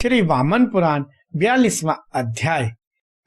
श्री वामन पुराण 42वां अध्याय।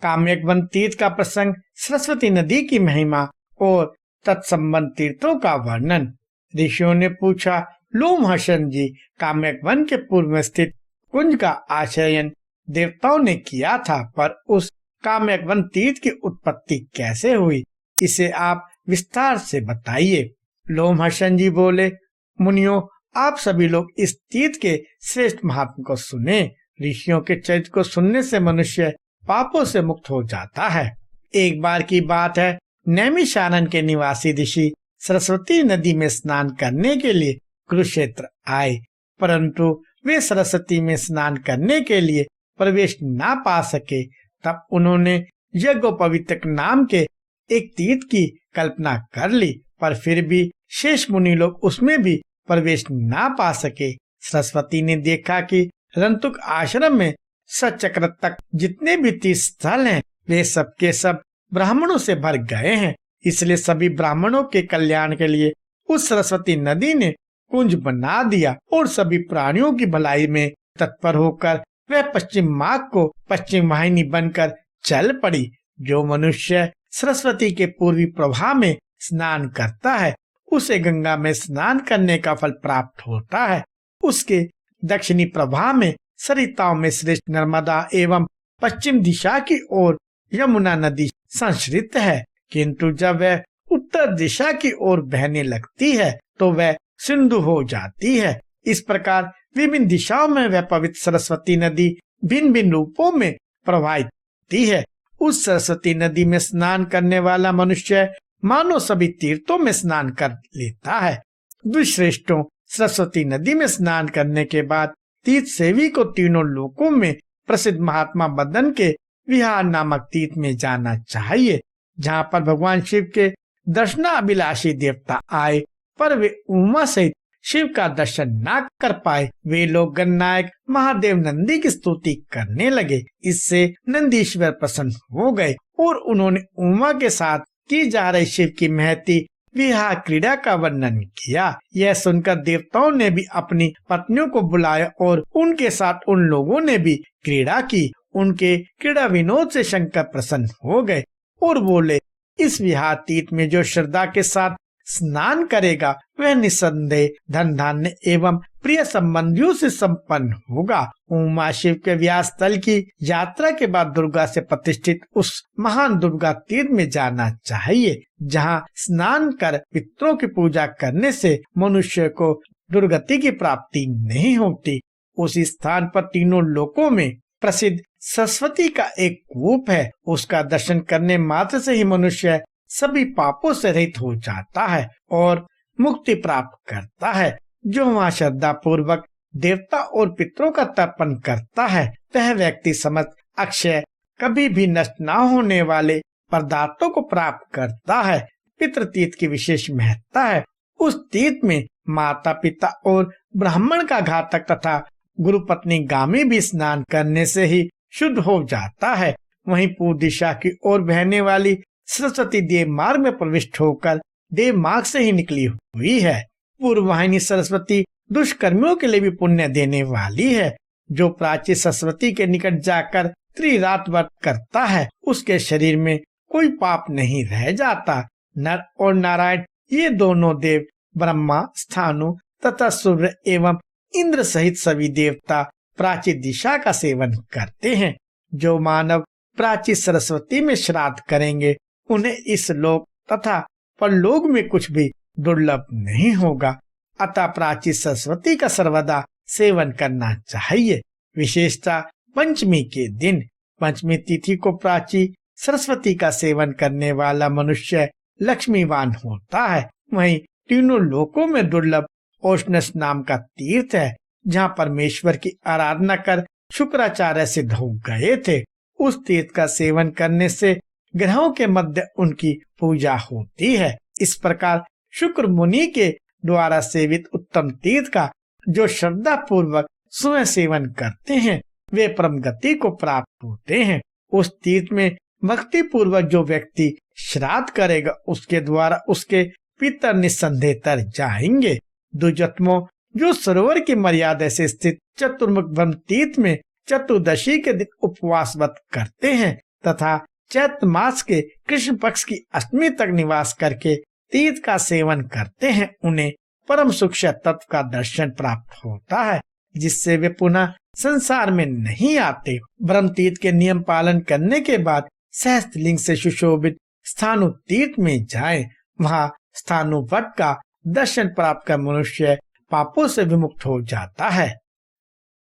काम्यकवन तीर्थ का प्रसंग, सरस्वती नदी की महिमा और तत्संबंध तीर्थों का वर्णन। ऋषियों ने पूछा, लोमहर्षण जी, काम्यकवन के पूर्व में स्थित कुंज का आश्रयन देवताओं ने किया था, पर उस काम्यकवन तीर्थ की उत्पत्ति कैसे हुई, इसे आप विस्तार से बताइए। लोमहर्षण जी बोले, मुनियों, आप सभी लोग इस तीर्थ के श्रेष्ठ महात्म को सुने। ऋषियों के चरित्र को सुनने से मनुष्य पापों से मुक्त हो जाता है। एक बार की बात है, नैमिषारण्य के निवासी ऋषि सरस्वती नदी में स्नान करने के लिए कुरुक्षेत्र आए, परंतु वे सरस्वती में स्नान करने के लिए प्रवेश ना पा सके। तब उन्होंने यज्ञोपवीतक नाम के एक तीर्थ की कल्पना कर ली, पर फिर भी शेष मुनि लोग उसमें भी प्रवेश ना पा सके। सरस्वती ने देखा कि रंतुक आश्रम में सचक्र तक जितने भी तीर्थ स्थल हैं, वे सब के सब ब्राह्मणों से भर गए हैं। इसलिए सभी ब्राह्मणों के कल्याण के लिए उस सरस्वती नदी ने कुंज बना दिया और सभी प्राणियों की भलाई में तत्पर होकर वह पश्चिम मार्ग को पश्चिम वाहिनी बनकर चल पड़ी। जो मनुष्य सरस्वती के पूर्वी प्रवाह में स्नान करता है, उसे गंगा में स्नान करने का फल प्राप्त होता है। उसके दक्षिणी प्रवाह में सरिताओं में श्रेष्ठ नर्मदा एवं पश्चिम दिशा की ओर यमुना नदी संश्रित है, किंतु जब वह उत्तर दिशा की ओर बहने लगती है तो वह सिंधु हो जाती है। इस प्रकार विभिन्न दिशाओं में वह पवित्र सरस्वती नदी भिन्न भिन्न रूपों में प्रवाहित होती है। उस सरस्वती नदी में स्नान करने वाला मनुष्य मानो सभी तीर्थों में स्नान कर लेता है। दुष्श्रेष्ठों, सरस्वती नदी में स्नान करने के बाद तीर्थ सेवी को तीनों लोकों में प्रसिद्ध महात्मा मदन के विहार नामक तीर्थ में जाना चाहिए, जहाँ पर भगवान शिव के दर्शनाभिलाषी देवता आए, पर वे उमा सहित शिव का दर्शन न कर पाए। वे लोग गणनायक महादेव नंदी की स्तुति करने लगे। इससे नंदीश्वर प्रसन्न हो गए और उन्होंने उमा के साथ की जा रही शिव की महती विहार क्रीड़ा का वर्णन किया। यह सुनकर देवताओं ने भी अपनी पत्नियों को बुलाया और उनके साथ उन लोगों ने भी क्रीड़ा की। उनके क्रीड़ा विनोद से शंकर प्रसन्न हो गए और बोले, इस विहार तीर्थ में जो श्रद्धा के साथ स्नान करेगा वह निसंदेह धन धान्य एवं प्रिय संबंधियों से संपन्न होगा। उमा शिव के व्यास स्थल की यात्रा के बाद दुर्गा से प्रतिष्ठित उस महान दुर्गा तीर्थ में जाना चाहिए, जहां स्नान कर पितरों की पूजा करने से मनुष्य को दुर्गति की प्राप्ति नहीं होती। उस स्थान पर तीनों लोकों में प्रसिद्ध सरस्वती का एक कूप है। उसका दर्शन करने मात्र से ही मनुष्य सभी पापों से रहित हो जाता है और मुक्ति प्राप्त करता है। जो वहाँ श्रद्धा पूर्वक देवता और पितरों का तर्पण करता है, वह व्यक्ति समस्त अक्षय कभी भी नष्ट न होने वाले पदार्थों को प्राप्त करता है। पितृ तीर्थ की विशेष महत्ता है। उस तीर्थ में माता पिता और ब्राह्मण का घातक तथा गुरु पत्नी गामी भी स्नान करने से ही शुद्ध हो जाता है। वहीं पूर्व दिशा की ओर बहने वाली सरस्वती देव मार्ग में प्रविष्ट होकर देव मार्ग से ही निकली हुई है। पूर्व वाहिनी सरस्वती दुष्कर्मियों के लिए भी पुण्य देने वाली है। जो प्राची सरस्वती के निकट जाकर त्रिरात व्रत करता है, उसके शरीर में कोई पाप नहीं रह जाता। नर और नारायण, ये दोनों देव ब्रह्मा, स्थानु तथा सूर्य एवं इंद्र सहित सभी देवता प्राची दिशा का सेवन करते हैं। जो मानव प्राची सरस्वती में श्राद्ध करेंगे, उन्हें इस लोक तथा परलोक में कुछ भी दुर्लभ नहीं होगा। अतः प्राची सरस्वती का सर्वदा सेवन करना चाहिए। विशेषता पंचमी के दिन, पंचमी तिथि को प्राची सरस्वती का सेवन करने वाला मनुष्य लक्ष्मीवान होता है। वहीं तीनों लोकों में दुर्लभ औष्णस नाम का तीर्थ है, जहाँ परमेश्वर की आराधना कर शुक्राचार्य सिद्ध हो गए थे। उस तीर्थ का सेवन करने से ग्रहों के मध्य उनकी पूजा होती है। इस प्रकार शुक्र मुनि के द्वारा सेवित उत्तम तीर्थ का जो श्रद्धा पूर्वक स्वयं सेवन करते हैं, वे परम गति को प्राप्त होते हैं। उस तीर्थ में भक्ति पूर्वक जो व्यक्ति श्राद्ध करेगा, उसके द्वारा उसके पितर निस्संदेह तर जाएंगे। दुर्जत्मों, जो सरोवर की मर्यादा से स्थित चतुर्मुख वन तीर्थ में चतुर्दशी के दिन उपवास व्रत करते हैं तथा चैत्र मास के कृष्ण पक्ष की अष्टमी तक निवास करके तीर्थ का सेवन करते हैं, उन्हें परम सुख तत्व का दर्शन प्राप्त होता है, जिससे वे पुनः संसार में नहीं आते। ब्रह्म तीर्थ के नियम पालन करने के बाद सहस्त्रलिंग से सुशोभित स्थानु तीर्थ में जाए। वहाँ स्थानु वट का दर्शन प्राप्त कर मनुष्य पापों से विमुक्त हो जाता है।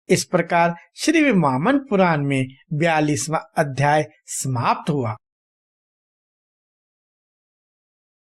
इस प्रकार श्री वामन पुराण में 42वां अध्याय समाप्त हुआ।